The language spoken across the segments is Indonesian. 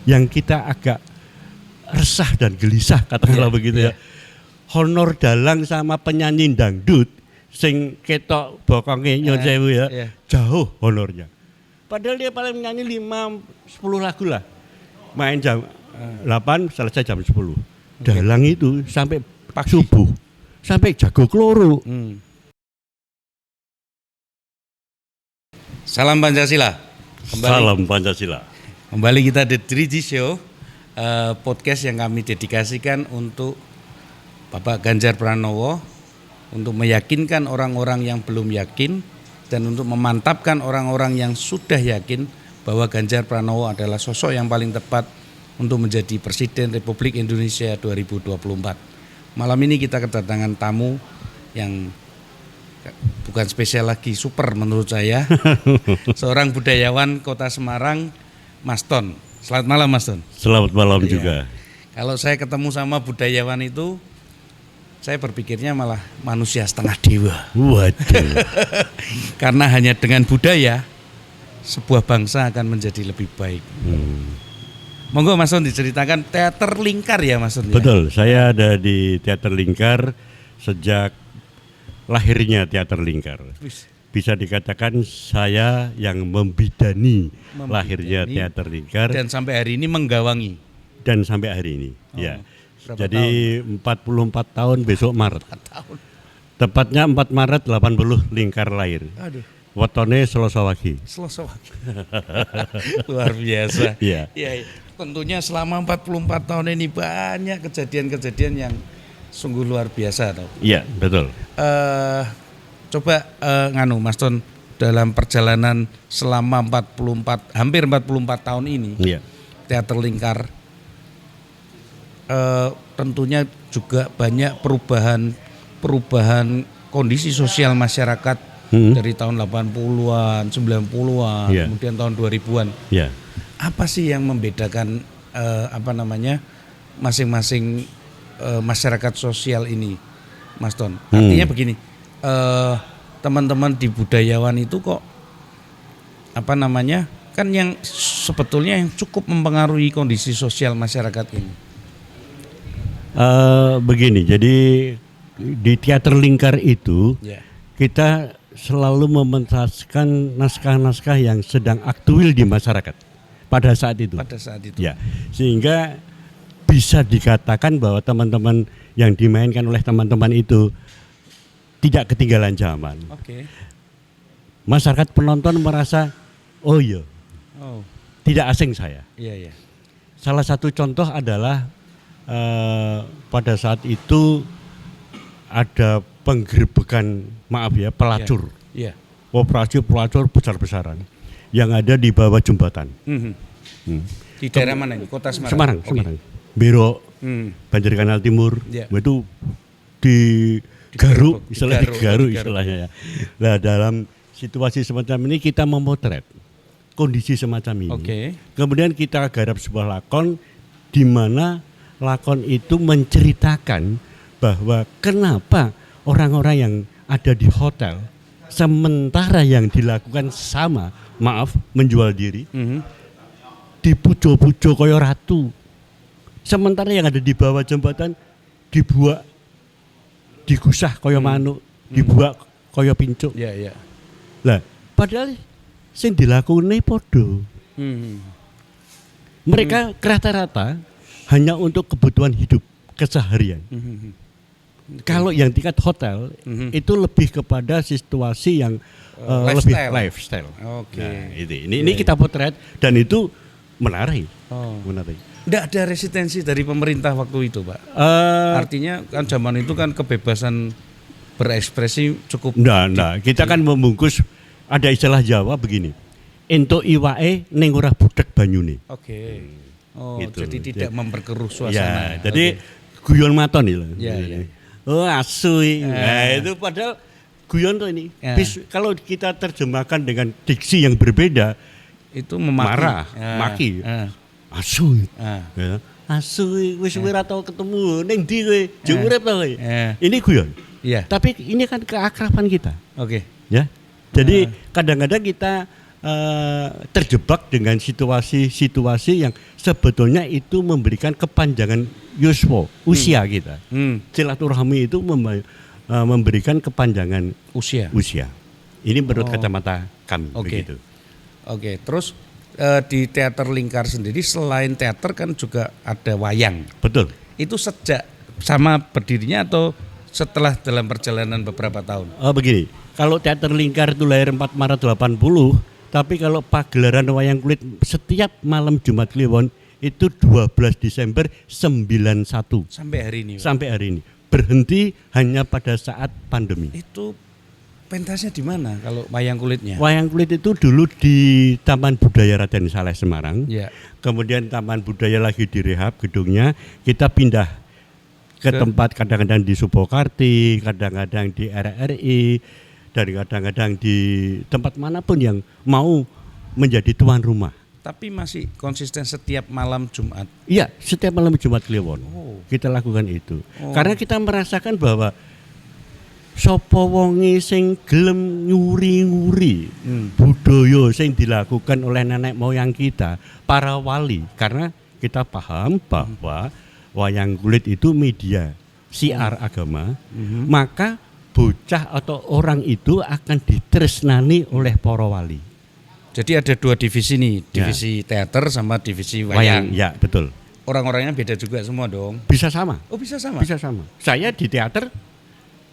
yang kita agak resah dan gelisah katakanlah begitu ya. Honor dalang sama penyanyi dangdut sing ketok bokonge nyon sewu ya. Jauh honornya. Padahal dia paling menyanyi 5-10 lagu lah. Main jam 8 selesai jam 10. Dalang itu sampai subuh. Sampai jago kloro. Salam Pancasila. Salam Pancasila. Kembali kita di 3G Show, podcast yang kami dedikasikan untuk Bapak Ganjar Pranowo, untuk meyakinkan orang-orang yang belum yakin dan untuk memantapkan orang-orang yang sudah yakin bahwa Ganjar Pranowo adalah sosok yang paling tepat untuk menjadi Presiden Republik Indonesia 2024. Malam ini kita kedatangan tamu yang bukan spesial lagi, super menurut saya. Seorang budayawan Kota Semarang, Mas Ton. Selamat malam Mas Ton. Selamat malam juga. Kalau saya ketemu sama budayawan itu, saya berpikirnya malah manusia setengah dewa. Waduh. Karena hanya dengan budaya, sebuah bangsa akan menjadi lebih baik. Monggo Mas Ton diceritakan Teater Lingkar ya Mas Ton. Betul, saya ada di Teater Lingkar sejak lahirnya Teater Lingkar. Bisa dikatakan saya yang membidani lahirnya Teater Lingkar. Dan sampai hari ini menggawangi. Dan sampai hari ini, ya. Jadi tahun? 44 tahun besok Maret. 4 tahun. Tepatnya 4 Maret 80 Lingkar lahir. Aduh. Wetone Selasa Wage. Selasa Wage. Luar biasa. Iya. Ya, tentunya selama 44 tahun ini banyak kejadian-kejadian yang sungguh luar biasa. Iya, betul. Coba Mas Ton, dalam perjalanan selama hampir 44 tahun ini, Teater Lingkar tentunya juga banyak perubahan kondisi sosial masyarakat dari tahun 80-an, 90-an, kemudian tahun 2000-an. Apa sih yang membedakan masing-masing masyarakat sosial ini, Mas Ton? Artinya begini, teman-teman di budayawan itu kok kan yang sebetulnya yang cukup mempengaruhi kondisi sosial masyarakat ini. Begini, jadi di Teater Lingkar itu kita selalu mementaskan naskah-naskah yang sedang aktual di masyarakat pada saat itu. Ya, sehingga bisa dikatakan bahwa teman-teman yang dimainkan oleh teman-teman itu tidak ketinggalan zaman. Masyarakat penonton merasa, tidak asing saya. Salah satu contoh adalah pada saat itu ada penggerbekan, pelacur. Operasi pelacur besar-besaran yang ada di bawah jembatan. Di daerah mana ini? Kota Semarang. Semarang. Bero, Banjar Kanal Timur. Itu di Garuk, istilahnya ya. Nah, dalam situasi semacam ini kita memotret kondisi semacam ini. Kemudian kita garap sebuah lakon di mana lakon itu menceritakan bahwa kenapa orang-orang yang ada di hotel sementara yang dilakukan sama, menjual diri, dipujo-pujo koyo ratu. Sementara yang ada di bawah jembatan dibuat, digusah koyo manuk, dibuat koyo pincuk. Lah, padahal sing dilakoni podo. Mereka rata-rata hanya untuk kebutuhan hidup keseharian. Kalau yang tingkat hotel itu lebih kepada situasi yang lebih lifestyle. Nah, ini kita potret dan itu menarik. Tidak ada resistensi dari pemerintah waktu itu, Pak. Artinya kan zaman itu kan kebebasan berekspresi cukup. Enggak. Kita kan membungkus, ada istilah Jawa begini. Entuk iwae ning ora budek banyune. Gitu. Jadi tidak memperkeruh suasana. Jadi guyon maton itu. Asu. Nah, itu padahal guyon tuh ini. Kalau kita terjemahkan dengan diksi yang berbeda, itu marah, maki. Asu. Asu wis ora tau ketemu ning ndi kowe? Jek urip to kowe. Ini guyon. Tapi ini kan keakraban kita. Ya. Jadi kadang-kadang kita terjebak dengan situasi-situasi yang sebetulnya itu memberikan kepanjangan usia kita. Silaturahmi itu memberikan kepanjangan usia. Ini menurut kacamata kami. Begitu. Oke, terus di Teater Lingkar sendiri selain teater kan juga ada wayang. Betul. Itu sejak sama berdirinya atau setelah dalam perjalanan beberapa tahun? Begini, kalau Teater Lingkar itu lahir 4 Maret 80, tapi kalau pagelaran wayang kulit setiap malam Jumat Kliwon itu 12 Desember 91. Sampai hari ini. Sampai hari ini. Berhenti hanya pada saat pandemi. Itu pentasnya di mana kalau wayang kulitnya? Wayang kulit itu dulu di Taman Budaya Raden Saleh Semarang. Ya. Kemudian Taman Budaya lagi direhab gedungnya, kita pindah ke tempat kadang-kadang di Supokarti, kadang-kadang di RRI, dan kadang-kadang di tempat manapun yang mau menjadi tuan rumah. Tapi masih konsisten setiap malam Jumat? Iya, setiap malam Jumat Kliwon. Kita lakukan itu. Karena kita merasakan bahwa sapa wonge sing gelem nyuri-nyuri budaya sing dilakukan oleh nenek moyang kita, para wali. Karena kita paham bahwa wayang kulit itu media siar agama, maka bocah atau orang itu akan ditresnani oleh para wali. Jadi ada 2 divisi nih, divisi teater sama divisi wayang. Ya, betul. Orang-orangnya beda juga semua dong. Bisa sama. Oh, bisa sama. Bisa sama. Saya di teater,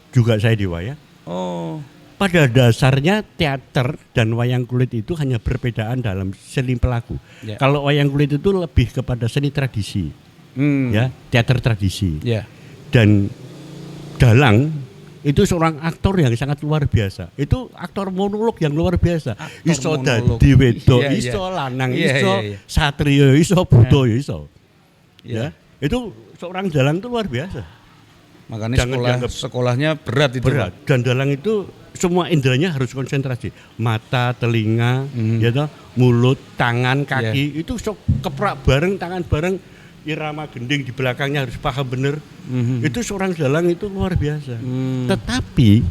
juga saya di wayang. Oh. Pada dasarnya teater dan wayang kulit itu hanya perbedaan dalam seni pelaku. Ya. Kalau wayang kulit itu lebih kepada seni tradisi. Ya, teater tradisi. Ya. Dan dalang itu seorang aktor yang sangat luar biasa. Itu aktor monolog yang luar biasa. Iso dadi wedok, iso lanang, iso satrio, iso budo, iso. Ya, itu seorang dalang itu luar biasa. Makanya sekolahnya berat itu. Berat. Dan dalang itu semua inderanya harus konsentrasi. Mata, telinga, mulut, tangan, kaki itu keprak bareng, tangan bareng. Irama gending di belakangnya harus paham benar. Itu seorang dalang itu luar biasa. Tetapi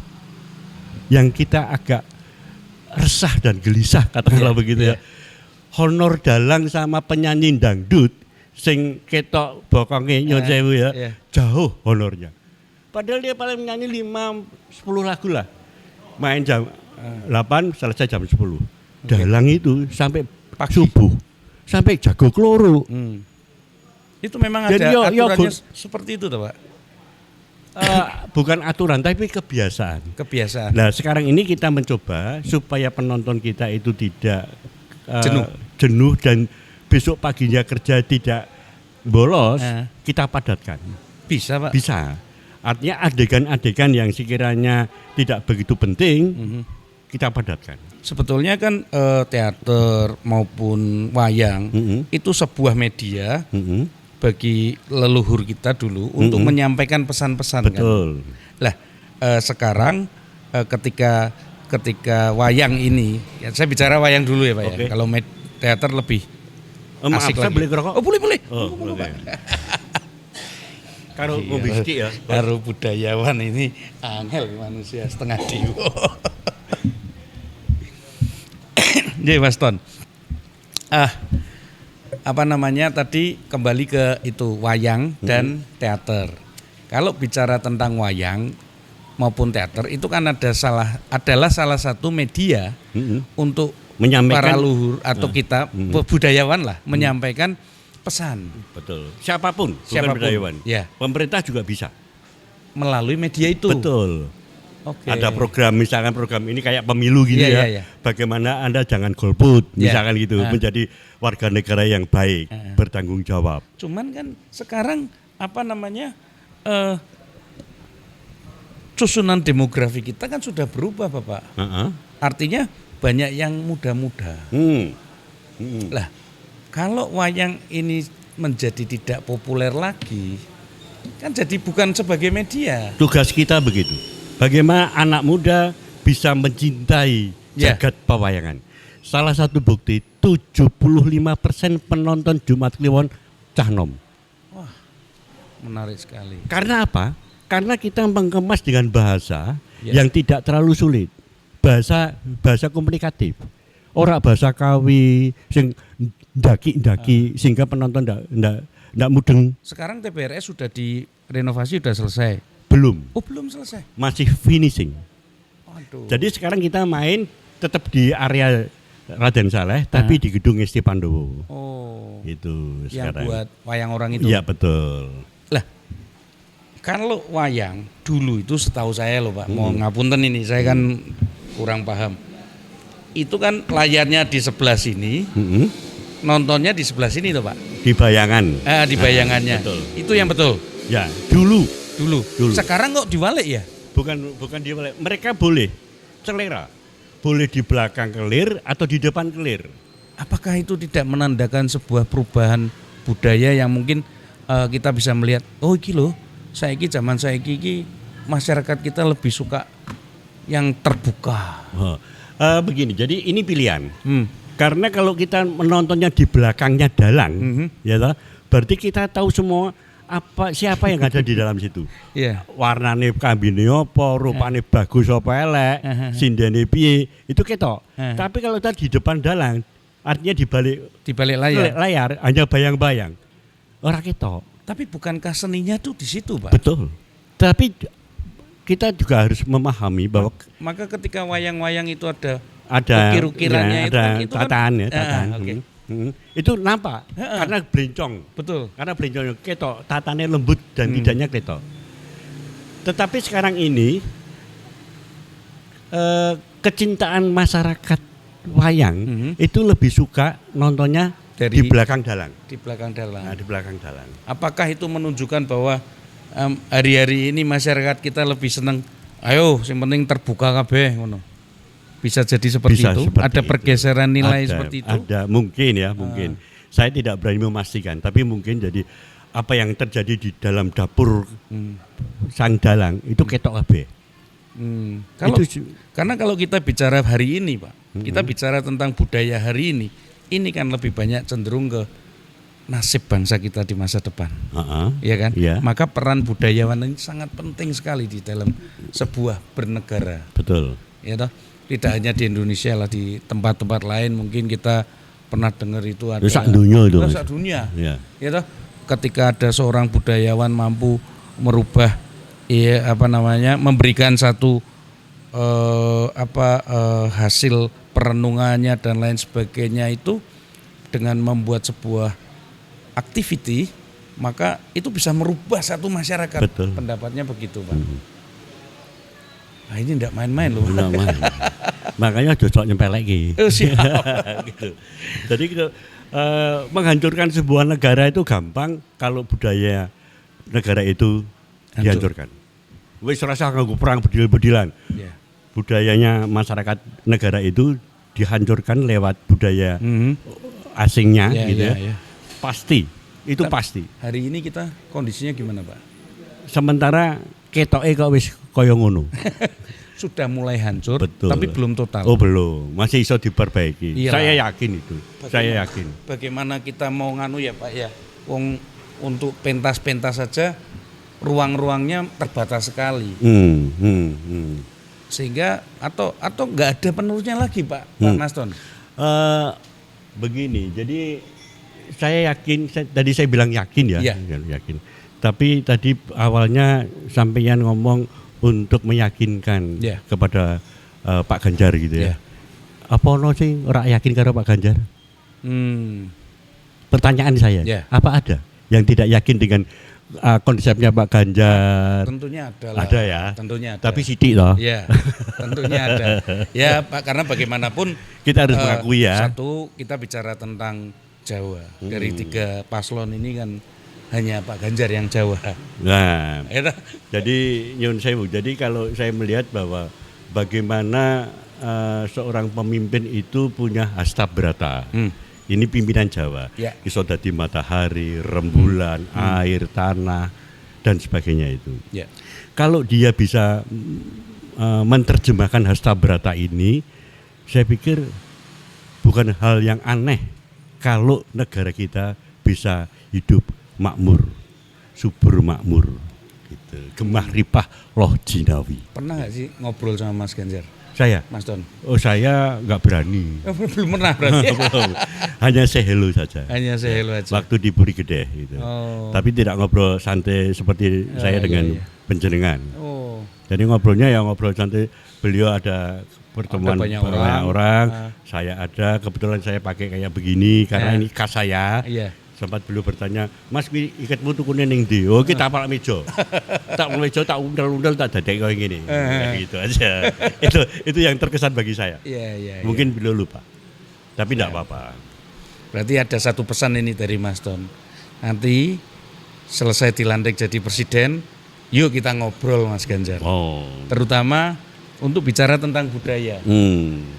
yang kita agak resah dan gelisah katakanlah begitu ya. Honor dalang sama penyanyi dangdut sing ketok bokonge nyon sewu ya. Jauh honornya. Padahal dia paling nyanyi 5-10 lagu lah. Main jam 8 selesai jam 10. Dalang itu sampai subuh. Sampai jago kloro. Itu memang ada aturannya seperti itu toh, Pak? Bukan aturan tapi kebiasaan. Nah, sekarang ini kita mencoba supaya penonton kita itu tidak jenuh dan besok paginya kerja tidak bolos, kita padatkan. Bisa, Pak? Bisa. Artinya adegan-adegan yang sekiranya tidak begitu penting, kita padatkan. Sebetulnya kan teater maupun wayang itu sebuah media bagi leluhur kita dulu untuk menyampaikan pesan-pesan. Betul. Kan? Lah sekarang ketika wayang ini, ya saya bicara wayang dulu ya Pak ya. Kalau teater lebih asik saya lagi. boleh ngerokok? Oh boleh. Boleh. Karo mobilistik ya. Karo budayawan ini angel manusia setengah dewa. Jadi Mas Ton. Apa namanya tadi kembali ke itu wayang dan teater. Kalau bicara tentang wayang maupun teater itu kan adalah salah satu media untuk para leluhur atau kita budayawan lah menyampaikan pesan. Betul. Siapapun. Budayawan. Ya. Pemerintah juga bisa melalui media itu. Betul. Ada program, misalkan program ini kayak pemilu gitu ya. Bagaimana Anda jangan golput, misalkan gitu, menjadi warga negara yang baik, bertanggung jawab. Cuman kan sekarang apa namanya susunan demografi kita kan sudah berubah, Bapak. Artinya banyak yang muda-muda. Lah, kalau wayang ini menjadi tidak populer lagi, kan jadi bukan sebagai media. Tugas kita begitu. Bagaimana anak muda bisa mencintai jagat pewayangan. Salah satu bukti 75% penonton Jumat Kliwon cah nom. Wah, menarik sekali. Karena apa? Karena kita mengemas dengan bahasa yang tidak terlalu sulit. Bahasa komunikatif. ora basa kawi sing ndaki-ndaki sehingga penonton ndak mudeng. Sekarang TPRS sudah direnovasi, sudah selesai? Belum. Oh, belum selesai. Masih finishing. Aduh. Jadi sekarang kita main tetap di area Raden Saleh tapi di gedung Ngesti Pandowo. Oh. Itu yang sekarang. Buat wayang orang itu. Iya, betul. Lah, kalau wayang dulu itu setahu saya loh Pak, mau ngapunten ini, saya kan kurang paham. Itu kan layarnya di sebelah sini, nontonnya di sebelah sini tuh Pak. Di bayangan. Di bayangannya. Betul. Itu yang betul. Ya, dulu. Sekarang kok diwalik ya? Bukan diwalik. Mereka boleh selera. Boleh di belakang kelir atau di depan kelir. Apakah itu tidak menandakan sebuah perubahan budaya yang mungkin kita bisa melihat, oh iki loh, zaman saiki iki masyarakat kita lebih suka yang terbuka. Begini, jadi ini pilihan. Karena kalau kita menontonnya di belakangnya dalang, ya toh, berarti kita tahu semua siapa yang ada di dalam situ. Yeah. Warnane kambine apa, rupane bagus apa elek, sindene piye, itu ketok. Tapi kalau tadi di depan dalang, artinya di balik layar hanya bayang-bayang. Ora ketok. Tapi bukankah seninya tuh di situ, Pak? Betul. Tapi kita juga harus memahami bahwa maka ketika wayang-wayang itu ada ukir-ukirannya, ya, itu tataan. Okay. Itu nampak karena belencong. Betul. Karena belencong ketok, tatane lembut dan tidaknya ketok. Tetapi sekarang ini kecintaan masyarakat wayang itu lebih suka nontonnya di belakang dalang. Di belakang dalang. Nah, di belakang dalang. Apakah itu menunjukkan bahwa hari-hari ini masyarakat kita lebih senang, ayo yang penting terbuka kabeh ngono. Bisa jadi seperti itu? Ada pergeseran nilai seperti itu? Ada, mungkin ya, mungkin. Saya tidak berani memastikan, tapi mungkin jadi apa yang terjadi di dalam dapur sang dalang itu ketok kabeh. Karena kalau kita bicara hari ini, Pak, kita bicara tentang budaya hari ini kan lebih banyak cenderung ke nasib bangsa kita di masa depan, ya kan? Yeah. Maka peran budayawan ini sangat penting sekali di dalam sebuah bernegara. Betul. Ya toh, tidak hanya di Indonesia lah, di tempat-tempat lain mungkin kita pernah dengar itu ada. Sak dunia itu. Sak dunia. Yeah. Ya toh, ketika ada seorang budayawan mampu merubah, memberikan satu hasil perenungannya dan lain sebagainya itu dengan membuat sebuah activity, maka itu bisa merubah satu masyarakat. Betul. Pendapatnya begitu, Pak. Nah, ini tidak main-main loh. Makanya cocok nyempel lagi. Gitu. Jadi menghancurkan sebuah negara itu gampang kalau budaya negara itu dihancurkan. Wis rasa nganggo perang bedil-bedilan. Yeah. Budayanya masyarakat negara itu dihancurkan lewat budaya asingnya, gitu ya. Pasti, itu pasti. Hari ini kita kondisinya gimana, Pak? Sementara ketoke kok wis kaya ngono. Sudah mulai hancur. Betul. Tapi belum total. Oh, belum. Masih bisa diperbaiki. Iyalah. Saya yakin itu. Saya yakin. Bagaimana kita mau nganu ya, Pak ya? Wong untuk pentas-pentas saja ruang-ruangnya terbatas sekali. Sehingga atau enggak ada penerusnya lagi, Pak Naston. Begini, jadi saya yakin, tadi saya bilang yakin ya, yakin. Tapi tadi awalnya sampeyan ngomong untuk meyakinkan kepada Pak Ganjar gitu ya. Apa ono sing ora yakin karo Pak Ganjar? Pertanyaan saya, apa ada yang tidak yakin dengan konsepnya Pak Ganjar? Tentunya ada lah. Ada ya. Tentunya ada. Tapi sidik loh. Ya, tentunya ada. Ya, Pak, karena bagaimanapun kita harus mengakui ya. Satu, kita bicara tentang Jawa. Dari 3 paslon ini kan hanya Pak Ganjar yang Jawa. Nah, jadi nyun sewu. Jadi kalau saya melihat bahwa bagaimana seorang pemimpin itu punya hasta brata. Ini pimpinan Jawa, iso dadi matahari, rembulan, air, tanah, dan sebagainya itu. Kalau dia bisa menerjemahkan hasta brata ini, saya pikir bukan hal yang aneh kalau negara kita bisa hidup makmur, subur makmur. Gitu. Gemah ripah loh jinawi. Pernah nggak sih ngobrol sama Mas Ganjar? Saya? Mas Don? Oh saya nggak berani. Belum pernah berarti? Belum. Hanya say hello saja. Hanya say hello aja? Waktu di Puri Gede gitu. Tapi tidak ngobrol santai seperti saya dengan penjenengan. Jadi ngobrolnya ya ngobrol santai. Beliau ada pertemuan banyak orang. Saya ada, kebetulan saya pakai kayak begini karena ini khas saya. Sempat beliau bertanya, Mas ikatmu tukune ning ndi? Oh kita apal meja. Tak meja tak undel-undel tak dadek koyo ngene. Gitu aja. Itu yang terkesan bagi saya. Mungkin beliau lupa. Tapi enggak apa-apa. Berarti ada satu pesan ini dari Mas Don. Nanti selesai dilantik jadi presiden, yuk kita ngobrol Mas Ganjar. Terutama untuk bicara tentang budaya.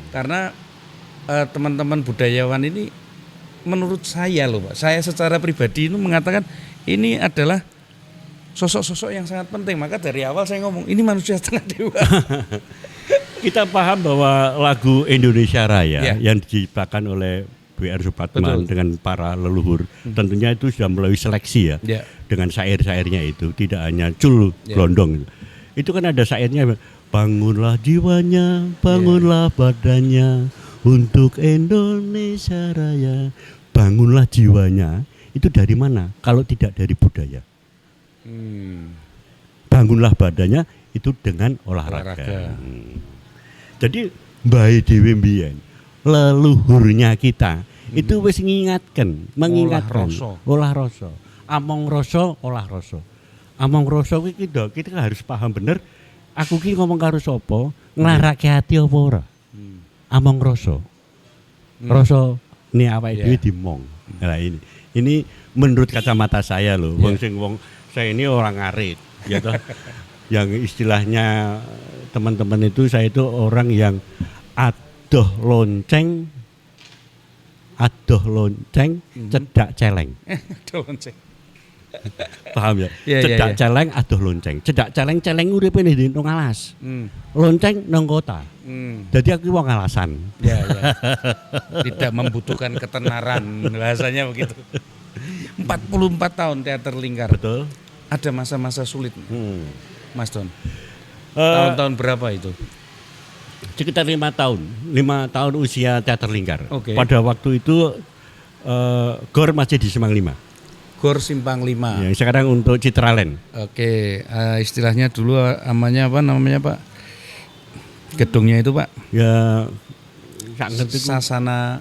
Karena teman-teman budayawan ini menurut saya loh Pak, saya secara pribadi itu mengatakan ini adalah sosok-sosok yang sangat penting. Maka dari awal saya ngomong ini manusia setengah dewa. Kita paham bahwa lagu Indonesia Raya yang diciptakan oleh W.R. Supratman dengan para leluhur, tentunya itu sudah melalui seleksi ya. Dengan syair-syairnya itu tidak hanya cul glondong. Itu kan ada syairnya, bangunlah jiwanya, bangunlah badannya untuk Indonesia Raya. Bangunlah jiwanya, itu dari mana? Kalau tidak dari budaya. Bangunlah badannya itu dengan olahraga. Jadi Mbah Dewi mbiyen leluhurnya kita itu wis mengingatkan olah rasa. Among rasa, olah rasa. Among rasa kuwi kita harus paham bener. Aku ki ngomong karo sapa, nglarake ati apa ora? Among rasa. Rasa ni awake dhewe dimong. Nah ini menurut kacamata saya loh. Wong saya ini orang ngarit, ya toh. Yang istilahnya teman-teman itu saya itu orang yang adoh lonceng, cedak celeng. Adoh lonceng. Paham ya? Cedak celeng, adoh lonceng. Cedak celeng uripe ning alas. Lonceng nang kota. Jadi aku wong alasan. Tidak membutuhkan ketenaran, bahasanya begitu. 44 tahun teater lingkar. Betul. Ada masa-masa sulit, Mas Don. Tahun-tahun berapa itu? Sekitar 5 tahun. 5 tahun usia teater lingkar. Pada waktu itu GOR masih di Simpang 5. GOR Simpang 5. Yang sekarang untuk Citraland. Istilahnya dulu namanya Pak? Gedungnya itu Pak? Ya, Sasana.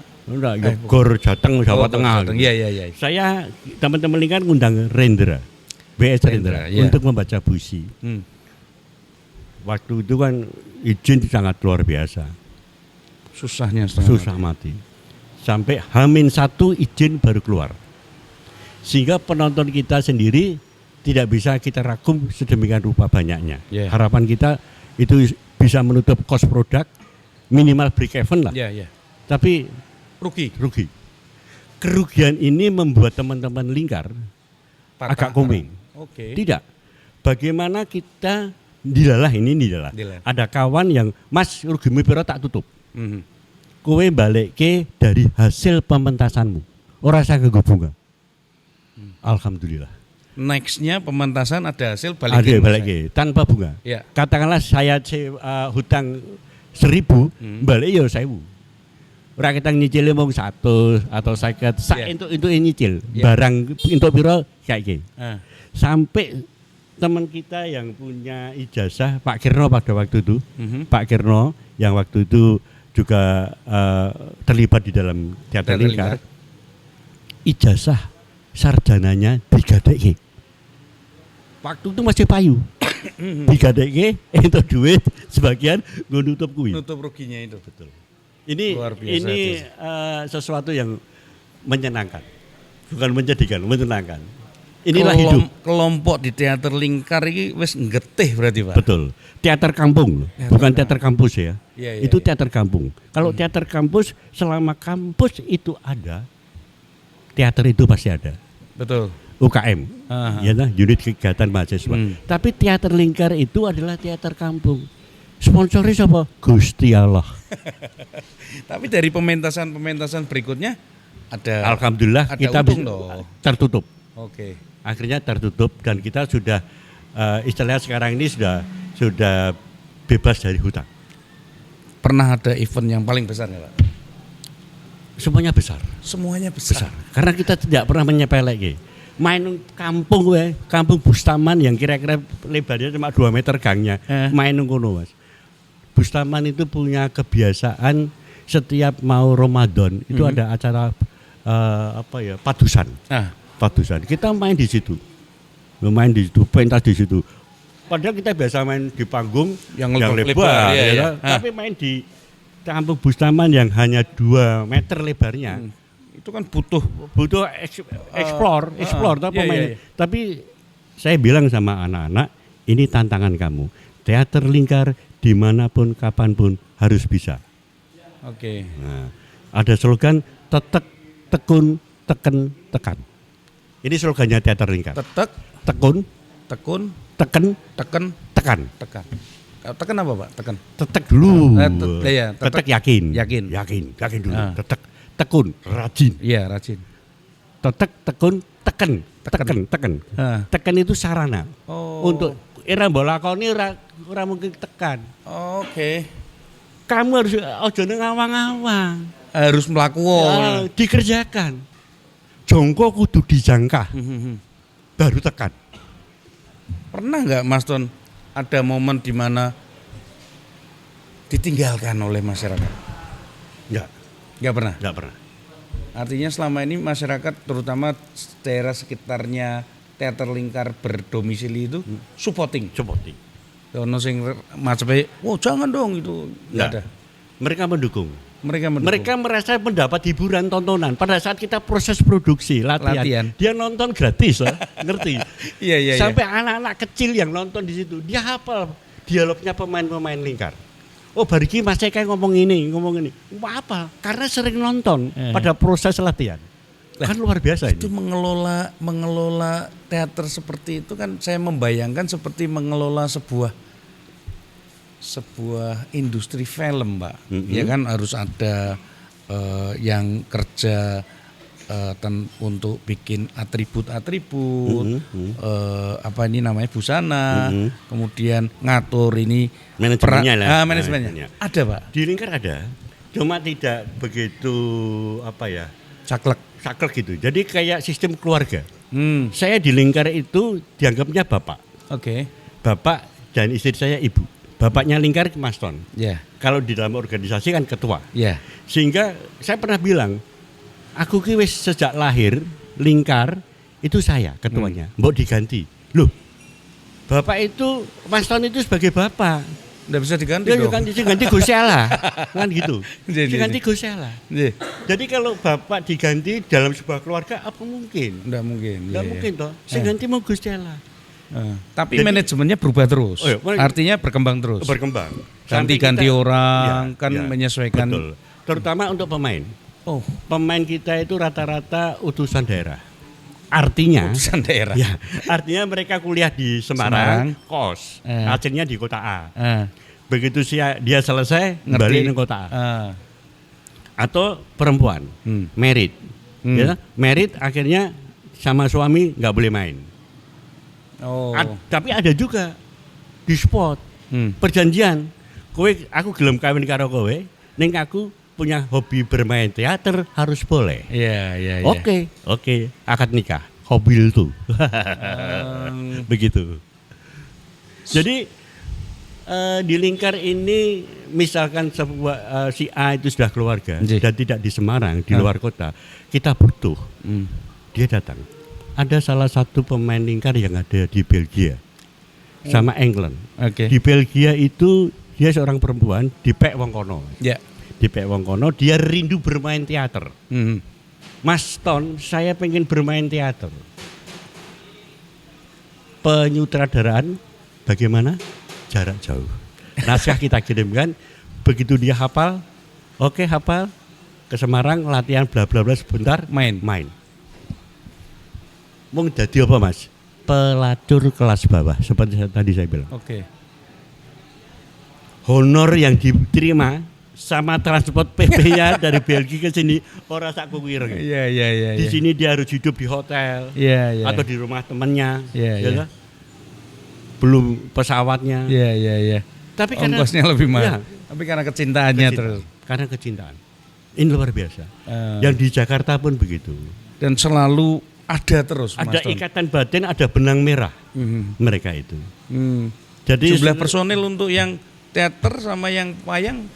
GOR Jateng Jawa Tengah. Iya. Saya teman-teman lingkar ngundang Rendra, BS Rendra untuk membaca puisi. Waktu itu kan izin sangat luar biasa. Susah mati. Sampai H-1 izin baru keluar. Sehingga penonton kita sendiri tidak bisa kita rangkum sedemikian rupa banyaknya. Harapan kita itu bisa menutup cost produk, minimal break even lah. Tapi rugi. Kerugian ini membuat teman-teman lingkar agak komeng. Tidak. Bagaimana kita dilalah. Ada kawan yang Mas rugimu piro tak tutup. Kowe balikke dari hasil pementasanmu. Ora usah nggo bunga. Alhamdulillah. Nextnya pementasan ada hasil balikin tanpa bunga. Katakanlah saya hutang 1.000, balik ya 1.000. Ora kita nyicil mung 100 atau 50, itu nyicil. Barang entuk piro kayak sampai teman kita yang punya ijazah Pak Kirno pada waktu itu, Pak Kirno yang waktu itu juga terlibat di dalam teater lingkar, ijazah sarjananya digadekke. Waktu itu masih payu. Digadekke itu duit sebagian gue nutup kuwi. Nutup ruginya itu. Betul. Ini sesuatu yang menyenangkan. Bukan menjadikan, menyenangkan. Inilah hidup. Kelompok di teater lingkar ini wis ngetih berarti Pak. Betul. Teater kampung, bukan teater kampus ya. Itu teater kampung. Kalau teater kampus, selama kampus itu ada, teater itu pasti ada. Betul. UKM, ya nah, unit kegiatan mahasiswa. Tapi teater lingkar itu adalah teater kampung. Sponsornya siapa? Gusti Allah. Tapi dari pementasan berikutnya ada. Alhamdulillah ada kita tertutup. Akhirnya tertutup dan kita sudah istilahnya sekarang ini sudah bebas dari hutang. Pernah ada event yang paling besar nggak Pak? Semuanya besar. Semuanya besar. Karena kita tidak pernah menyepelekan. Main kampung Bustaman yang kira-kira lebarnya cuma 2 meter gangnya. Main kono Mas. Bustaman itu punya kebiasaan setiap mau Ramadan itu ada acara padusan. Padusan. Kita main di situ. Main di situ, pentas di situ. Padahal kita biasa main di panggung yang lebar ya. Tapi main di kampung Bustaman yang hanya 2 meter lebarnya. Itu kan butuh explore main. Tapi saya bilang sama anak-anak, ini tantangan kamu. Teater Lingkar dimanapun kapanpun harus bisa. Oke. Nah, ada slogan tetek, tekun, teken, tekan. Ini slogannya Teater Lingkar. Tetek, tekun, teken, tekan. Tekan apa Pak? Tekan. Tetek dulu. Tetek yakin dulu. Tetek, tekun, rajin. Iya, rajin. Tetek, tekun, teken. Teken itu sarana. Untuk era bolakoni ora mungkin tekan. Oke. Kamu harus ojo ngawang-ngawang. Harus melakukan. Dikerjakan. Jongko kudu dijangka. Baru tekan. Pernah nggak Mas Ton ada momen di mana ditinggalkan oleh masyarakat? Nggak pernah. Artinya selama ini masyarakat terutama daerah sekitarnya Teater Lingkar berdomisili itu supporting. Ono sing macepe, jangan dong itu. Nggak ada. Mereka mendukung. Mereka merasa mendapat hiburan tontonan pada saat kita proses produksi latihan. Dia nonton gratis, ngerti? Iya. Sampai anak-anak kecil yang nonton di situ, dia hafal dialognya pemain-pemain Lingkar. Oh, bariki Mas Eka ngomong ini. Apa? Karena sering nonton pada proses latihan. Kan luar biasa itu ini. mengelola teater seperti itu kan saya membayangkan seperti mengelola sebuah industri film, Pak. Ya kan harus ada yang kerja untuk bikin atribut-atribut, busana, kemudian ngatur ini manajemennya. Ada, Pak. Di Lingkar ada, cuma tidak begitu saklek gitu. Jadi kayak sistem keluarga. Saya di Lingkar itu dianggapnya bapak. Oke. Bapak dan istri saya ibu. Bapaknya Lingkar Mas Ton. Yeah. Kalau di dalam organisasi kan ketua. Yeah. Sehingga saya pernah bilang, aku ki wis sejak lahir Lingkar itu saya ketuanya. Mbok diganti. Loh. Bapak itu Mas Ton itu sebagai bapak. Nggak bisa diganti dong. Diganti Gusti Allah. Kan gitu. Diganti Gusti Allah. Jadi kalau bapak diganti dalam sebuah keluarga apa mungkin? Nggak mungkin. Nggak mungkin toh. Sing ganti mau Gusti Allah. Tapi jadi, manajemennya berubah terus. Artinya berkembang terus. Berkembang. Ganti-ganti orang menyesuaikan. Betul. Terutama untuk pemain. Pemain kita itu rata-rata utusan daerah. Artinya utusan daerah. Ya, artinya mereka kuliah di Semarang. Kos. Hasilnya di kota A. Begitu dia selesai balik ke kota A. Atau perempuan, married. Ya, married akhirnya sama suami nggak boleh main. Tapi ada juga di spot perjanjian, aku gelem kawin karo kowe, ning aku punya hobi bermain teater harus boleh. Iya. Oke, akad nikah, hobi itu. Begitu. Jadi di Lingkar ini misalkan sebuah si A itu sudah keluarga dan tidak di Semarang, di luar kota, kita butuh. Dia datang. Ada salah satu pemain Lingkar yang ada di Belgia sama England. Di Belgia itu dia seorang perempuan di Pek Wongkono. Di Pek Wongkono dia rindu bermain teater. Mas Ton, saya pengen bermain teater. Penyutradaraan bagaimana? Jarak jauh. Naskah kita kirimkan, begitu dia hafal, hafal ke Semarang latihan bla bla bla sebentar main. Mau jadi apa Mas? Pelacur kelas bawah seperti tadi saya bilang. Honor yang diterima sama transport PP-nya dari Belgia ke sini ora sak kuwir. Iya. Di sini dia harus hidup di hotel atau di rumah temannya. belum pesawatnya. Iya. Tapi ongkosnya lebih mahal. Tapi karena kecintaannya terus. Karena kecintaan. Ini luar biasa. Yang di Jakarta pun begitu. Dan selalu ada terus. Ada ikatan batin, ada benang merah mereka itu. Jadi jumlah personil untuk yang teater sama yang wayang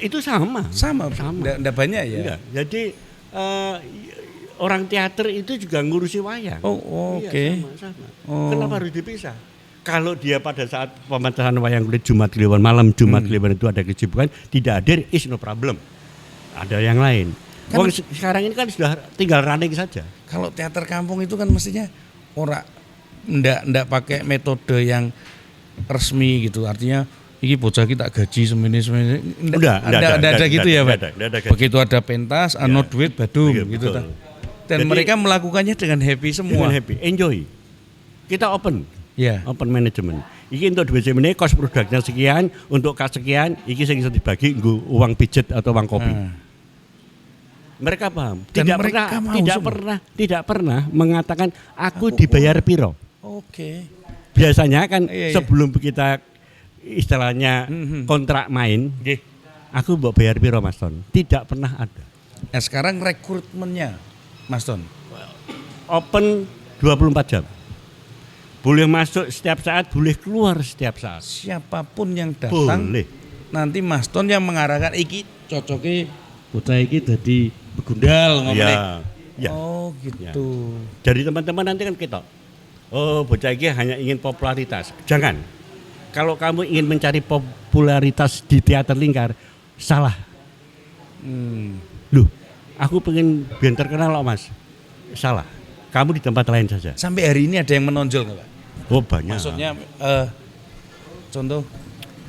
itu sama. Nggak banyak ya. Enggak. Jadi orang teater itu juga ngurusi wayang. Oke. Iya, sama. Kenapa harus dipisah? Kalau dia pada saat pementasan wayang kulit Jumat Kliwon malam Jumat Kliwon itu ada kesibukan, tidak hadir, is no problem. Ada yang lain. Sekarang ini kan sudah tinggal running saja. Kalau teater kampung itu kan mestinya ndak pakai metode yang resmi gitu. Artinya iki bocah kita gaji semini. Ada gitu ya, Pak. Begitu ada pentas, duit badung gitu. Dan jadi, mereka melakukannya dengan happy semua. Dengan happy, enjoy. Kita open. Open management. Iki untuk duit semene kos produknya sekian, untuk kas sekian, iki sing iso dibagi nggo uang pijet atau uang kopi. Mereka paham. Tidak pernah mengatakan aku dibayar piro. Oke. Biasanya kan sebelum kita istilahnya kontrak main, aku mau bayar piro Mas Ton. Tidak pernah ada. Nah, sekarang rekrutmennya Mas Ton open 24 jam. Boleh masuk setiap saat, boleh keluar setiap saat. Siapapun yang datang, boleh. Nanti Mas Ton yang mengarahkan iki cocoknya bocah iki jadi begundal ngomongnya. Ya. Oh gitu. Ya. Jadi teman-teman nanti kan kita, bocah iki hanya ingin popularitas. Jangan. Kalau kamu ingin mencari popularitas di teater lingkar, salah. Loh, aku pengen biar terkenal loh Mas. Salah. Kamu di tempat lain saja. Sampai hari ini ada yang menonjol nggak Pak? Oh banyak. Maksudnya contoh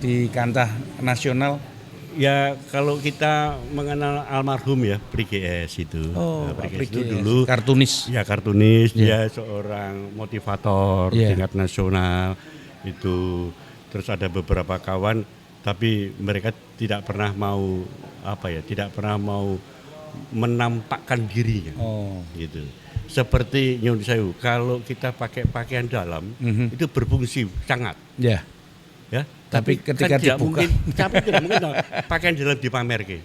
di kancah nasional. Ya kalau kita mengenal almarhum ya Priges itu. Priges itu dulu kartunis. Ya kartunis, dia seorang motivator tingkat nasional itu. Terus ada beberapa kawan tapi mereka tidak pernah mau tidak pernah mau menampakkan dirinya. Gitu. Seperti Nyun Sewu, kalau kita pakai pakaian dalam itu berfungsi sangat. Ya. Tapi ketika kan dibuka, tidak mungkin pakaian dalam dipamerkan.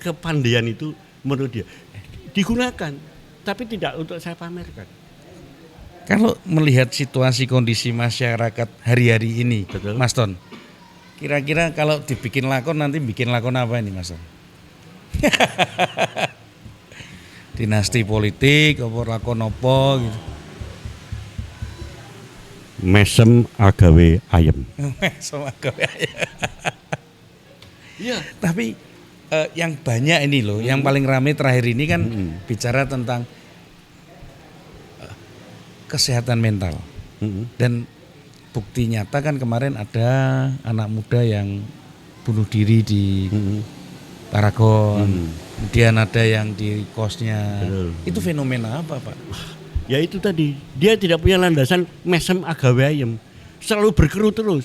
Kepandaian itu menurut dia digunakan, tapi tidak untuk saya pamerkan. Kalau melihat situasi kondisi masyarakat hari-hari ini, betul. Mas Ton, kira-kira kalau dibikin lakon nanti bikin lakon apa ini Mas Ton? Dinasti politik, lakon apa gitu. Mesem agawe ayem. Mesem agawe ayem. Iya, tapi yang banyak ini loh, yang paling ramai terakhir ini kan bicara tentang kesehatan mental. Dan bukti nyata kan kemarin ada anak muda yang bunuh diri di Paragon. Kemudian ada yang di kosnya. Itu fenomena apa Pak? Ya itu tadi, dia tidak punya landasan mesem agawe ayem. Selalu berkeruh terus.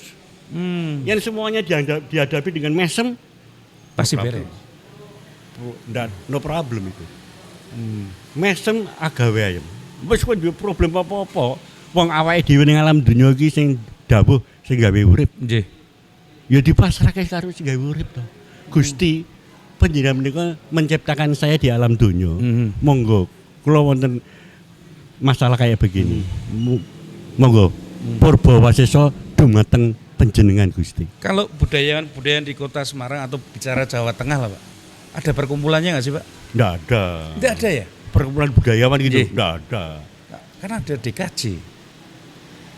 Yang semuanya dihadapi dengan mesem pasti beres. No problem itu. Mesem agawe ayem. Wis kok duwe problem apa-apa, wong awake dhewe ning alam donya iki sing dawuh sing gawe urip. Nggih. Ya dipasrahke karo sing gawe urip to. Gusti panjenengan menika menciptakan saya di alam donya. Monggo kula wonten masalah kayak begini. Monggo purba wasesa dumateng panjenengan Gusti. Kalau budaya di Kota Semarang atau bicara Jawa Tengah lah Pak, ada perkumpulannya nggak sih Pak? Nggak ada. Nggak ada ya? Perkumpulan budayawan gitu? Nggak ada. Karena ada DKJ,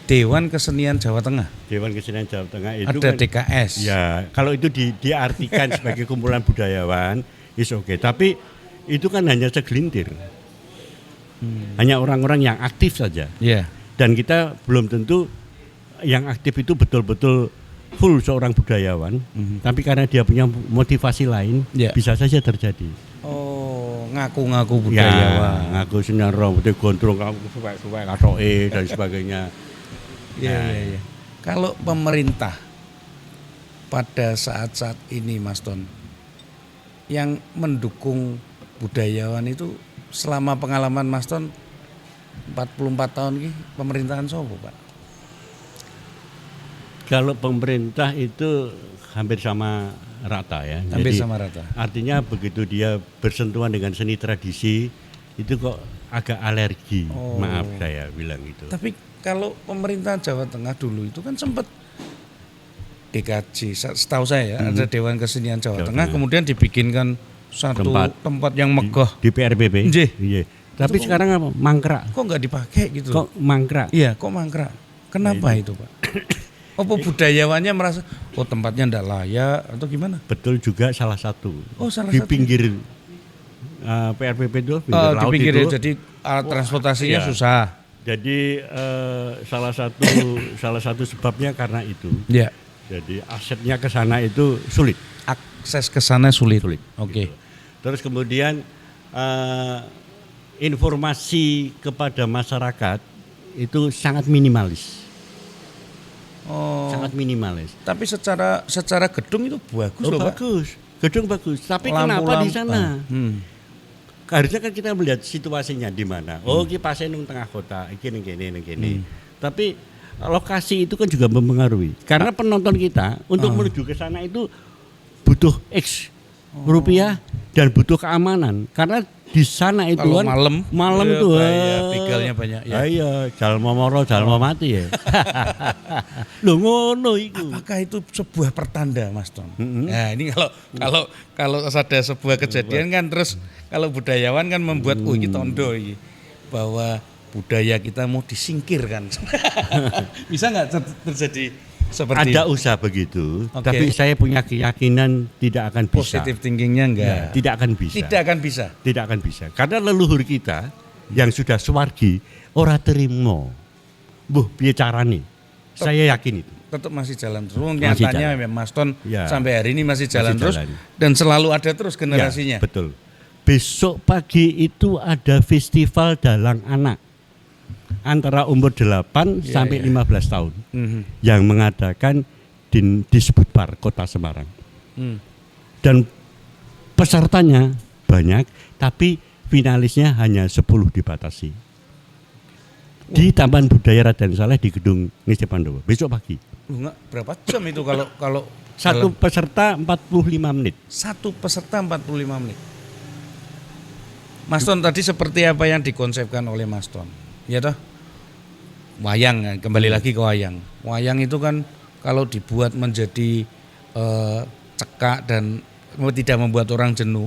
Dewan Kesenian Jawa Tengah. Dewan Kesenian Jawa Tengah itu ada kan, DKS. Ya, kalau itu diartikan sebagai kumpulan budayawan, is okay. Tapi itu kan hanya segelintir. Hanya orang-orang yang aktif saja. Dan kita belum tentu yang aktif itu betul-betul full seorang budayawan. Tapi karena dia punya motivasi lain, bisa saja terjadi. Ngaku-ngaku budayawan. Ngaku sinar rambutnya gondrong, suwek-suwek katoke dan sebagainya. Iya. Kalau pemerintah pada saat-saat ini Mas Ton yang mendukung budayawan itu selama pengalaman Mas Ton 44 tahun ini pemerintahan sopo Pak? Kalau pemerintah itu hampir sama rata ya. Hampir Jadi, sama rata. Artinya begitu dia bersentuhan dengan seni tradisi itu kok agak alergi. Maaf saya bilang itu. Tapi kalau pemerintah Jawa Tengah dulu itu kan sempat DKJ, setahu saya ada Dewan Kesenian Jawa Tengah, kemudian dibikinkan satu tempat yang megah di PRBB. Iya. Tapi itu sekarang apa? Mangkrak. Kok nggak dipakai gitu? Kok mangkrak? Iya, kok mangkrak? Kenapa itu Pak? Apa budayawannya merasa tempatnya enggak layak atau gimana? Betul juga salah satu. Salah di satu. pinggir PRBB itu, pinggir laut di pinggir itu. Ya, jadi alat transportasinya susah. Jadi salah satu sebabnya karena itu. Iya. Jadi aksesnya ke sana itu sulit. Akses ke sana sulit. Oke. Gitu. Terus kemudian informasi kepada masyarakat itu sangat minimalis. Sangat minimalis. Tapi secara gedung itu bagus loh, Pak. Bagus. Gedung bagus. Tapi kenapa di sana? Harusnya kan kita melihat situasinya di mana. Iki pasien nang tengah kota, iki gini. Tapi lokasi itu kan juga mempengaruhi. Karena penonton kita untuk menuju ke sana itu butuh X rupiah dan butuh keamanan. Karena di sana itu kalau kan malam tuh begalnya banyak ya. Iya, jalma moro jalma mati ya. Lho ngono iku. Apakah itu sebuah pertanda, Mas Ton? Nah, ini kalau ada sebuah kejadian kan terus kalau budayawan kan membuat ini tondo ini bahwa budaya kita mau disingkirkan. Bisa nggak terjadi seperti ada usaha begitu, tapi saya punya keyakinan tidak akan bisa. Positive thinkingnya enggak. Ya, tidak akan bisa. Tidak akan bisa. Karena leluhur kita yang sudah swargi ora terima. Piye carane? Saya yakin itu. Tetap masih jalan terus. Nyatanya Mas Ton sampai hari ini masih jalan terus jalan. Dan selalu ada terus generasinya. Ya, betul. Besok pagi itu ada festival dalang anak. Antara umur 8 sampai 15 tahun yang mengadakan di Disbudpar Kota Semarang. Dan pesertanya banyak, tapi finalisnya hanya 10 dibatasi. Di Taman Budaya Raden Saleh di Gedung Ngesti Pandowo besok pagi. Berapa jam itu kalau satu peserta 45 menit. Satu peserta 45 menit. Mas Ton tadi seperti apa yang dikonsepkan oleh Mas Ton? Ya toh? Wayang, kembali lagi ke wayang. Wayang itu kan kalau dibuat menjadi cekak dan tidak membuat orang jenuh.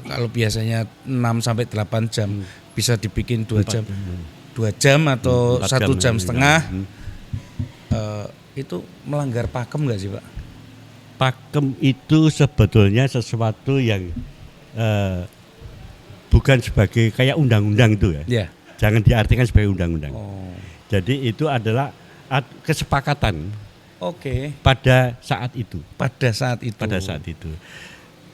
Kalau biasanya 6 sampai 8 jam bisa dibikin 2 jam. 2 jam atau 1 jam setengah. Itu melanggar pakem enggak sih, Pak? Pakem itu sebetulnya sesuatu yang bukan sebagai kayak undang-undang itu ya. Yeah. Jangan diartikan sebagai undang-undang. Jadi itu adalah kesepakatan. Pada saat itu. Pada saat itu.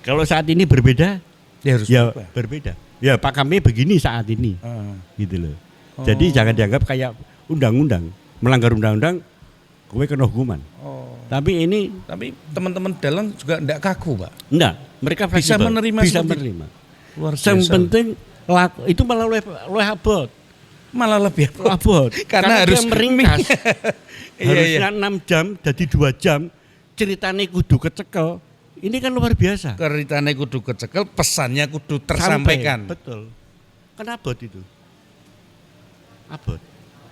Kalau saat ini berbeda, ya harus berbeda. Ya Pak kami begini saat ini, gitu loh. Jadi jangan dianggap kayak undang-undang, melanggar undang-undang, gue kena hukuman. Tapi teman-teman dalang juga enggak kaku, Pak. Enggak, mereka bisa menerima. Luar biasa. Yang penting itu malah lebih abot. Malah lebih abot. Karena harus meringkas. Harusnya 6 jam jadi 2 jam. Ceritanya kudu kecekel. Ini kan luar biasa. Ceritanya kudu kecekel, pesannya kudu tersampaikan. Betul. Kan abot itu. Abot.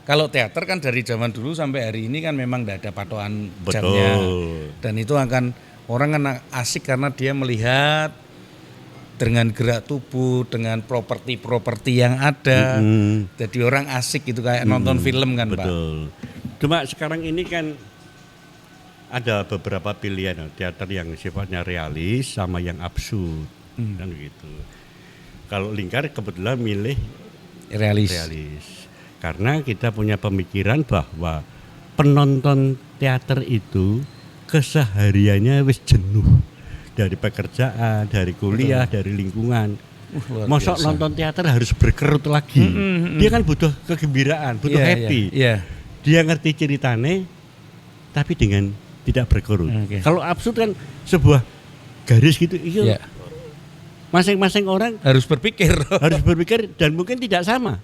Kalau teater kan dari zaman dulu sampai hari ini kan memang tidak ada patokan jamnya. Dan itu akan orang kan asik karena dia melihat dengan gerak tubuh, dengan properti yang ada. Jadi orang asik gitu kayak nonton film kan, Pak. Betul. Cuma sekarang ini kan ada beberapa pilihan teater yang sifatnya realis sama yang absurd. Kan gitu. Kalau Lingkar kebetulan milih realis. Karena kita punya pemikiran bahwa penonton teater itu kesehariannya wis jenuh. Dari pekerjaan, dari kuliah, dari lingkungan. Masa nonton teater harus berkerut lagi. Dia kan butuh kegembiraan, butuh happy. Dia ngerti ceritanya, tapi dengan tidak berkerut. Kalau absurd kan sebuah garis gitu. Masing-masing orang harus berpikir dan mungkin tidak sama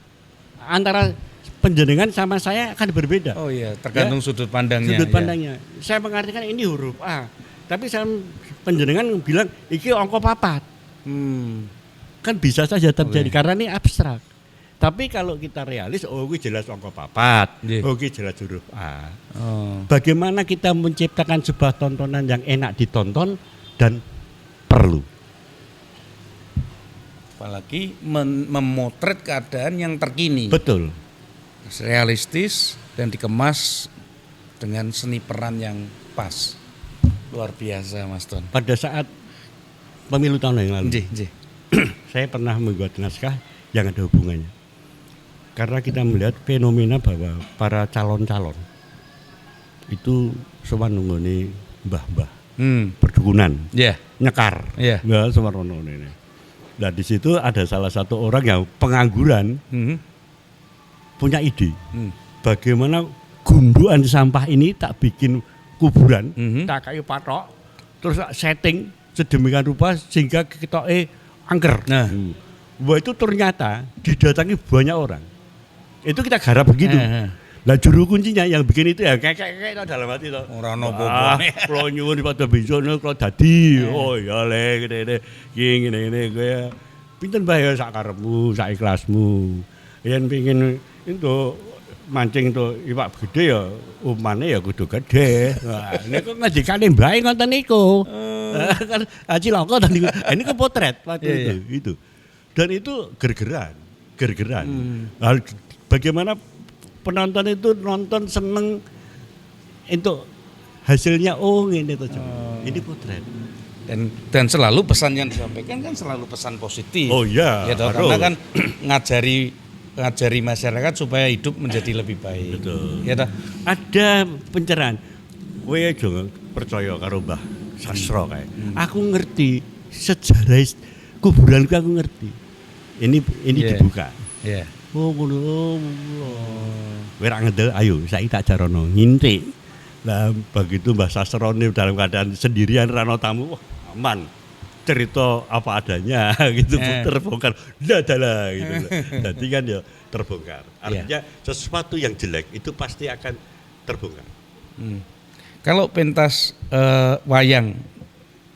antara penjenengan sama saya akan berbeda. Oh iya, tergantung sudut pandangnya. Sudut pandangnya. Ya. Saya mengartikan ini huruf A, tapi saya penjenengan bilang iki angka 4. Kan bisa saja terjadi karena ini abstrak. Tapi kalau kita realis, ini jelas angka 4, ini jelas huruf A. Bagaimana kita menciptakan sebuah tontonan yang enak ditonton dan perlu. Apalagi memotret keadaan yang terkini. Betul. Realistis dan dikemas dengan seni peran yang pas. Luar biasa Mas Ton. Pada saat pemilu tahun yang lalu, saya pernah membuat naskah yang ada hubungannya. Karena kita melihat fenomena bahwa para calon-calon itu sowan nunggone mbah-mbah perdukunan, nyekar, nggak semerono ini. Nah di situ ada salah satu orang yang pengangguran punya ide, bagaimana gundukan sampah ini tak bikin kuburan, tak kayu patok, terus setting sedemikian rupa sehingga kita angker. Nah, wah itu ternyata didatangi banyak orang. Itu kita garap begitu. Lah juru kuncinya yang bikin itu ya kayak dalam hati to. Ora ono apa-apa. Kula nyuwun pada bisa kula dadi. Oh ya le ngene ngene kowe. Pinten bae sak karepmu, sak ikhlasmu. Yen pengin entuk mancing to iwak gede ya umane ya kudu gede. Wah, niku ngajikane mbae ngoten niku. Kan Haji Longko tadi ini ke potret waktu itu. Dan itu gergeran. Bagaimana penonton itu nonton seneng itu hasilnya ini tuh ini potret dan selalu pesan yang disampaikan kan selalu pesan positif. Oh iya, ya karena kan ngajari masyarakat supaya hidup menjadi lebih baik. Betul. Ya toh? Ada pencerahan. Kowe aja percaya karo Mbah Sastra kae. Aku ngerti sejarah kuburanku aku ngerti. Ini dibuka. Iya. Oh ngono. Wira ngedel ayo saiki tak jarono ngintik. Lah begitu Mbah Sastra dalam keadaan sendirian rano tamu aman. Cerita apa adanya gitu terbongkar. Lah gitu. Jadi kan ya terbongkar. Artinya sesuatu yang jelek itu pasti akan terbongkar. Kalau pentas wayang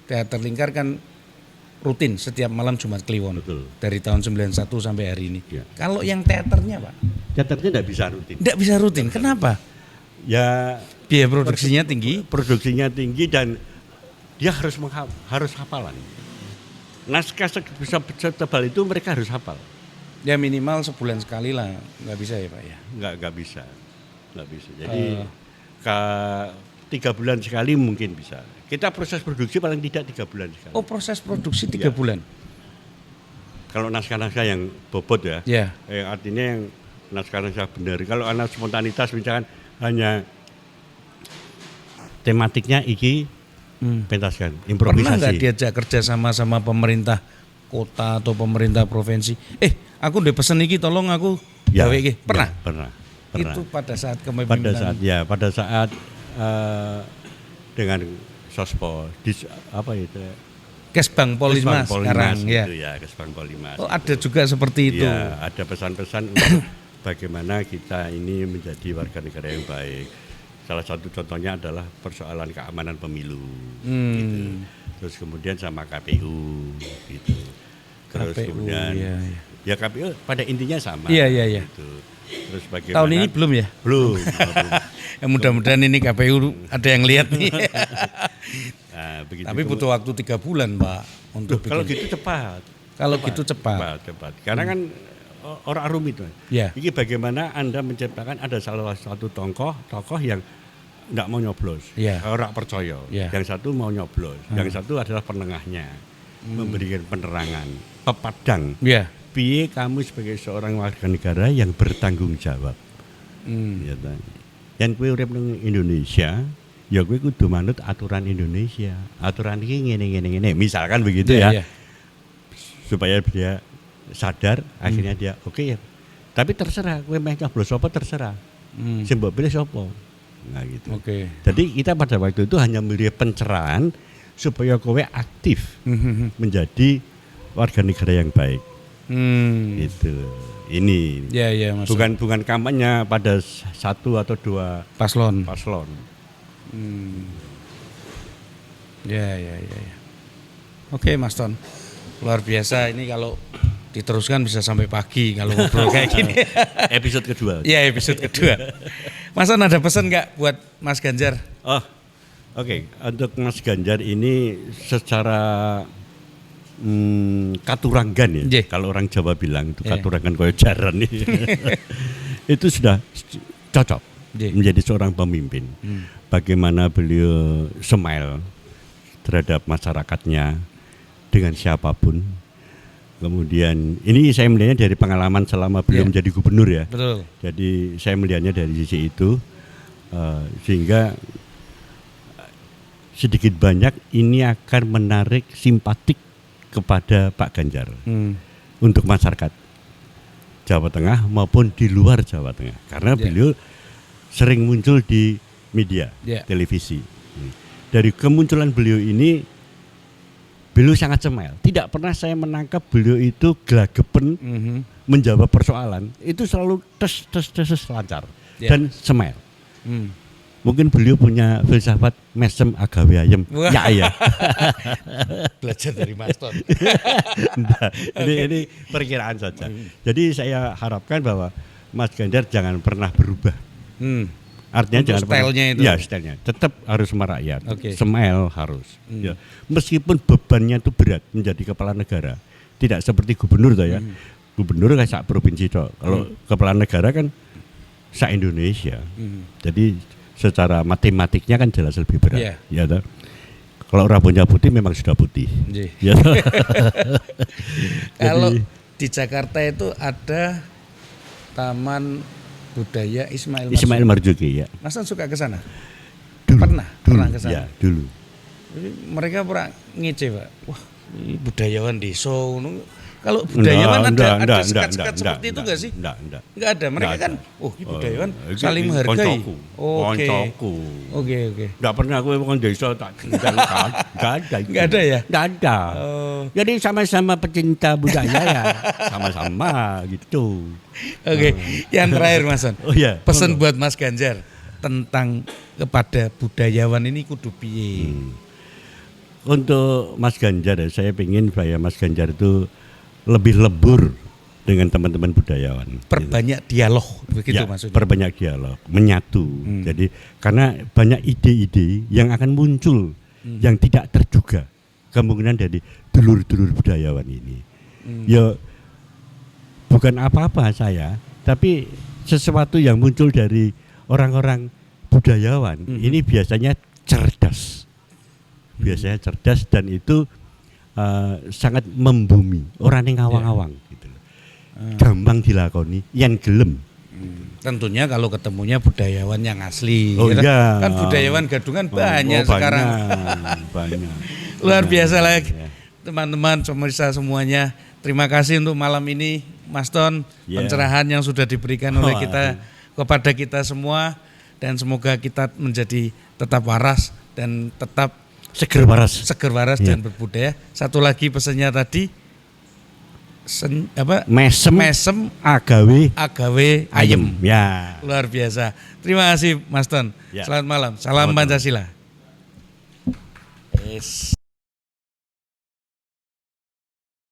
Teater Lingkar kan rutin setiap malam Jumat Kliwon. Betul. Dari tahun 91 sampai hari ini. Ya. Kalau yang teaternya Pak? Teaternya tidak bisa rutin. Tidak bisa rutin. Kenapa? Ya biaya produksinya tinggi. Produksinya tinggi dan dia harus hafalan. Naskah setebal itu mereka harus hafal. Ya minimal sebulan sekali lah. Nggak bisa ya Pak ya? Nggak bisa. Jadi 3 bulan sekali mungkin bisa. Kita proses produksi paling tidak 3 bulan sekali. Oh proses produksi 3 bulan? Kalau naskah-naskah yang bobot ya, artinya yang naskah-naskah benar. Kalau anak spontanitas misalkan hanya tematiknya iki pentaskan, improvisasi. Pernah nggak diajak kerja sama pemerintah kota atau pemerintah provinsi? Aku udah pesen iki, tolong aku gawe iki. Pernah? Ya, pernah. Itu pada saat kepemimpinan? Pada saat dengan Sospo apa itu? Kesbang Polimas sekarang ya. Kesbang Polimas. Oh, ada juga seperti itu. Ya, ada pesan-pesan untuk bagaimana kita ini menjadi warga negara yang baik. Salah satu contohnya adalah persoalan keamanan pemilu. Gitu. Terus kemudian sama KPU gitu. Terus KPU, kemudian ya KPU pada intinya sama. Iya. Gitu. Terus bagaimana? Tahun ini belum ya? Belum. Ya, mudah-mudahan ini KPU ada yang lihat nih. Nah, tapi butuh waktu 3 bulan Pak untuk bikin. Kalau gitu cepat. Gitu cepat. Karena kan orang rumit. Ya. Ini bagaimana Anda menciptakan ada salah satu tokoh yang enggak mau nyoblos. Orang percaya. Yang satu mau nyoblos. Yang satu adalah penengahnya. Memberikan penerangan. Pepadang. Piye kamu sebagai seorang warga negara yang bertanggung jawab. Yang kowe urip nang Indonesia, ya kowe kudu manut aturan Indonesia. Aturan iki ngene. Misalkan begitu ya. Supaya dia sadar, akhirnya dia oke ya. Tapi terserah kowe meh nyoblos apa terserah. Sing mbok pilih sapa. Nah gitu. Jadi kita pada waktu itu hanya memberi pencerahan supaya kowe aktif menjadi warga negara yang baik. Itu. Ini. Ya, Mas. Bukan kampanye pada satu atau dua paslon. Ya. Oke, Mas Ton. Luar biasa ini kalau diteruskan bisa sampai pagi kalau ngobrol kayak gini. Episode kedua. Ya, episode kedua. Mas Ton ada pesan nggak buat Mas Ganjar? Oh, oke. Untuk Mas Ganjar ini secara katuranggan ya. Kalau orang Jawa bilang itu katuranggan koyo jaran nih. Itu sudah cocok menjadi seorang pemimpin. Bagaimana beliau smile terhadap masyarakatnya dengan siapapun. Kemudian ini saya melihatnya dari pengalaman selama beliau menjadi gubernur ya. Betul. Jadi saya melihatnya dari sisi itu sehingga sedikit banyak ini akan menarik simpatik kepada Pak Ganjar untuk masyarakat Jawa Tengah maupun di luar Jawa Tengah karena beliau sering muncul di media televisi. Dari kemunculan beliau ini beliau sangat smile. Tidak pernah saya menangkap beliau itu gelagapan menjawab persoalan. Itu selalu tes lancar dan smile. Mungkin beliau punya filsafat mesem agawe ayem. Ya. Belajar dari Mas Ton. Nah, ini perkiraan saja. Jadi saya harapkan bahwa Mas Ganjar jangan pernah berubah. Artinya untuk jangan stylenya itu. Ya, stylenya tetap harus merakyat. Smile harus. Ya. Meskipun bebannya itu berat menjadi kepala negara. Tidak seperti gubernur toh ya. Gubernur kan sak provinsi toh. Kalau kepala negara kan sak Indonesia. Jadi secara matematiknya kan jelas lebih berat. Ya toh. Kalau rambutnya putih memang sudah putih. Ya. Kalau di Jakarta itu ada Taman Budaya Ismail Marzuki ya. Mas kan suka ke sana? Dulu, pernah ke sana? Ya, dulu. Mereka pernah ngece, Pak. Wah, ini budayawan desa. Kalau budayawan ada sekat-sekat seperti itu enggak sih? Enggak ada. Mereka kan, ini budayawan saling menghargai. Oke. Enggak pernah aku ngomong desa tak enggak ada. Enggak ada ya? Enggak ada. Jadi sama-sama pecinta budaya ya. Sama-sama gitu. Oke, yang terakhir Mas Son. Pesan buat Mas Ganjar tentang kepada budayawan ini kudu piye? Untuk Mas Ganjar saya ingin supaya Mas Ganjar itu lebih lebur dengan teman-teman budayawan. Perbanyak dialog begitu maksudnya. Perbanyak dialog, menyatu. Jadi karena banyak ide-ide yang akan muncul yang tidak terduga kemungkinan dari dulur-dulur budayawan ini. Ya bukan apa-apa saya, tapi sesuatu yang muncul dari orang-orang budayawan ini biasanya cerdas. Biasanya cerdas dan itu sangat membumi orang yang ngawang-ngawang gitu loh. Gampang dilakoni yang gelem. Tentunya kalau ketemunya budayawan yang asli. Kan budayawan gadungan banyak sekarang. Banyak. Luar biasa lagi. Teman-teman pemirsa semuanya, terima kasih untuk malam ini Mas Ton, pencerahan yang sudah diberikan oleh kita kepada kita semua dan semoga kita menjadi tetap waras dan tetap seger waras dan berbudaya. Satu lagi pesannya tadi mesem agawe ayem. Ya. Luar biasa. Terima kasih Mas Ton. Selamat malam. Salam Pancasila.